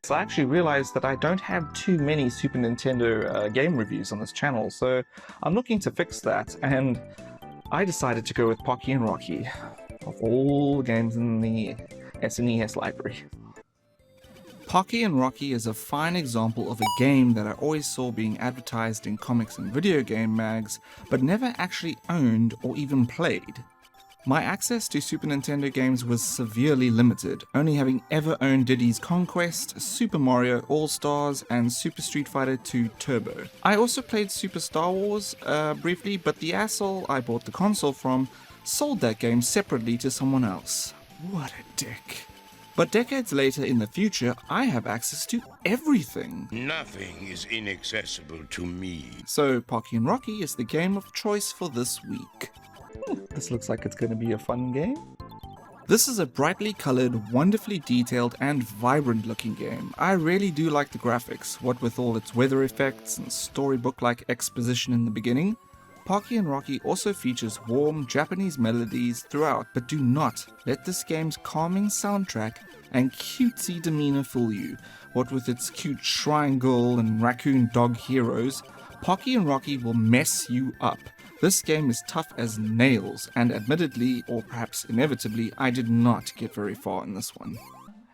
So I actually realized that I don't have too many Super Nintendo game reviews on this channel, so I'm looking to fix that, and I decided to go with Pocky and Rocky, of all the games in the SNES library. Pocky and Rocky is a fine example of a game that I always saw being advertised in comics and video game mags, but never actually owned or even played. My access to Super Nintendo games was severely limited, only having ever owned Diddy's Conquest, Super Mario All-Stars, and Super Street Fighter 2 Turbo. I also played Super Star Wars briefly, but the asshole I bought the console from sold that game separately to someone else. What a dick. But decades later in the future, I have access to everything. Nothing is inaccessible to me. So Pocky and Rocky is the game of choice for this week. This looks like it's going to be a fun game. This is a brightly colored, wonderfully detailed, and vibrant looking game. I really do like the graphics, what with all its weather effects and storybook-like exposition in the beginning. Pocky and Rocky also features warm Japanese melodies throughout, but do not let this game's calming soundtrack and cutesy demeanor fool you. What with its cute shrine girl and raccoon dog heroes, Pocky and Rocky will mess you up. This game is tough as nails, and admittedly, or perhaps inevitably, I did not get very far in this one.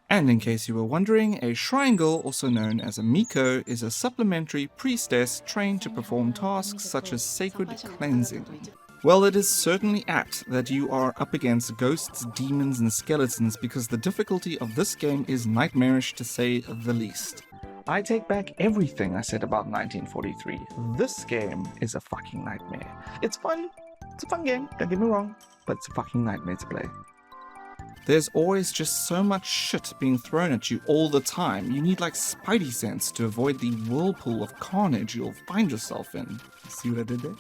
And in case you were wondering, a shrine girl, also known as a Miko, is a supplementary priestess trained to perform tasks such as sacred cleansing. Well, it is certainly apt that you are up against ghosts, demons, and skeletons, because the difficulty of this game is nightmarish to say the least. I take back everything I said about 1943. This game is a fucking nightmare. It's fun. It's a fun game, don't get me wrong, but it's a fucking nightmare to play. There's always just so much shit being thrown at you all the time. You need like spidey sense to avoid the whirlpool of carnage you'll find yourself in. See what I did there?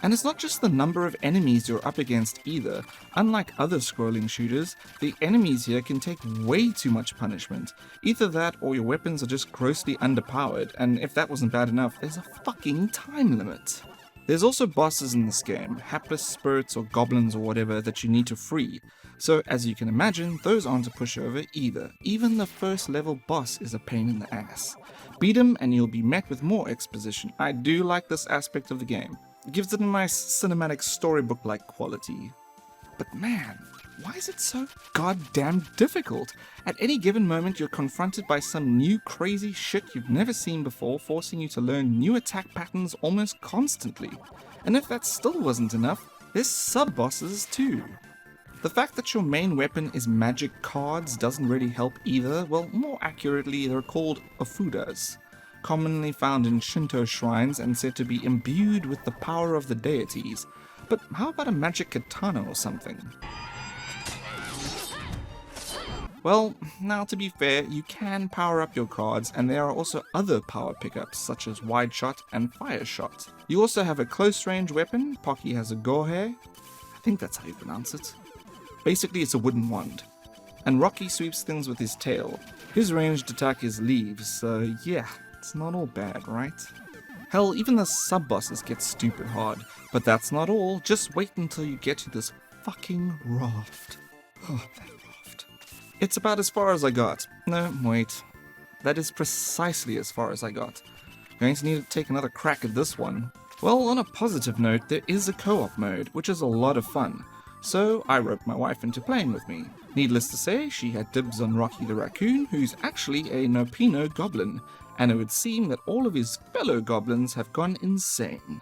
And it's not just the number of enemies you're up against either. Unlike other scrolling shooters, the enemies here can take way too much punishment. Either that or your weapons are just grossly underpowered, and if that wasn't bad enough, there's a fucking time limit. There's also bosses in this game, hapless spirits or goblins or whatever that you need to free. So as you can imagine, those aren't a pushover either. Even the first level boss is a pain in the ass. Beat him and you'll be met with more exposition. I do like this aspect of the game. It gives it a nice cinematic storybook-like quality. But man, why is it so goddamn difficult? At any given moment you're confronted by some new crazy shit you've never seen before, forcing you to learn new attack patterns almost constantly. And if that still wasn't enough, there's sub-bosses too. The fact that your main weapon is magic cards doesn't really help either. Well, more accurately, they're called ofudas, commonly found in Shinto shrines and said to be imbued with the power of the deities. But how about a magic katana or something? Well, now to be fair, you can power up your cards, and there are also other power pickups such as wide shot and fire shot. You also have a close range weapon. Pocky has a gohe. I think that's how you pronounce it. Basically, it's a wooden wand. And Rocky sweeps things with his tail. His ranged attack is leaves, so yeah, it's not all bad, right? Hell, even the sub-bosses get stupid hard. But that's not all, just wait until you get to this fucking raft. Oh, that raft. It's about as far as I got. No, wait. That is precisely as far as I got. Going to need to take another crack at this one. Well, on a positive note, there is a co-op mode, which is a lot of fun. So I roped my wife into playing with me. Needless to say, she had dibs on Rocky the Raccoon, who's actually a Nopino goblin, and it would seem that all of his fellow goblins have gone insane.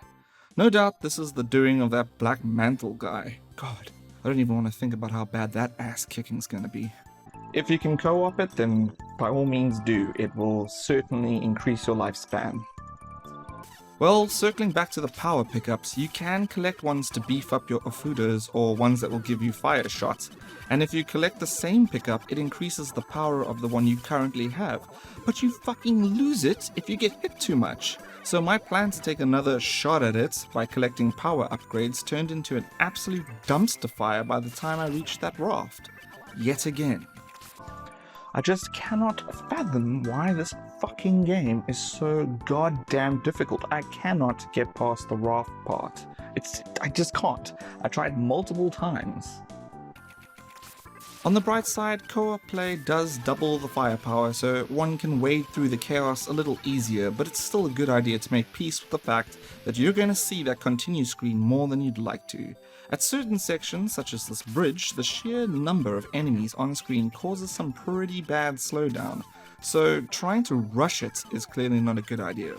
No doubt this is the doing of that Black Mantle guy. God, I don't even want to think about how bad that ass kicking's gonna be. If you can co-op it, then by all means do. It will certainly increase your lifespan. Well, circling back to the power pickups, you can collect ones to beef up your ofudas or ones that will give you fire shots. And if you collect the same pickup, it increases the power of the one you currently have. But you fucking lose it if you get hit too much. So my plan to take another shot at it by collecting power upgrades turned into an absolute dumpster fire by the time I reached that raft. Yet again. I just cannot fathom why this fucking game is so goddamn difficult. I cannot get past the raft part. I just can't. I tried multiple times. On the bright side, co-op play does double the firepower, so one can wade through the chaos a little easier, but it's still a good idea to make peace with the fact that you're going to see that continue screen more than you'd like to. At certain sections, such as this bridge, the sheer number of enemies on screen causes some pretty bad slowdown, so trying to rush it is clearly not a good idea.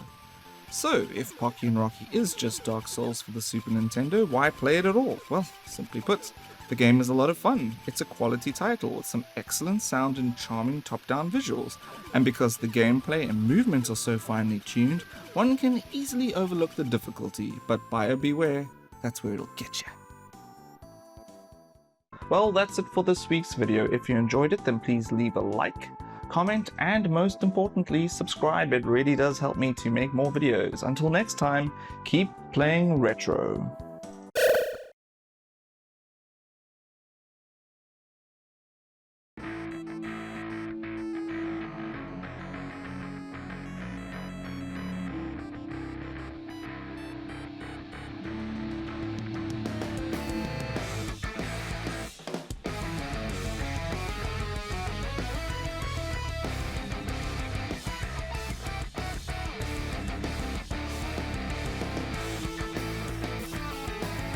So, if Pocky and Rocky is just Dark Souls for the Super Nintendo, why play it at all? Well, simply put, the game is a lot of fun. It's a quality title with some excellent sound and charming top-down visuals, and because the gameplay and movements are so finely tuned, one can easily overlook the difficulty, but buyer beware, that's where it'll get you. Well, that's it for this week's video. If you enjoyed it, then please leave a like, comment, and most importantly, subscribe. It really does help me to make more videos. Until next time, keep playing retro.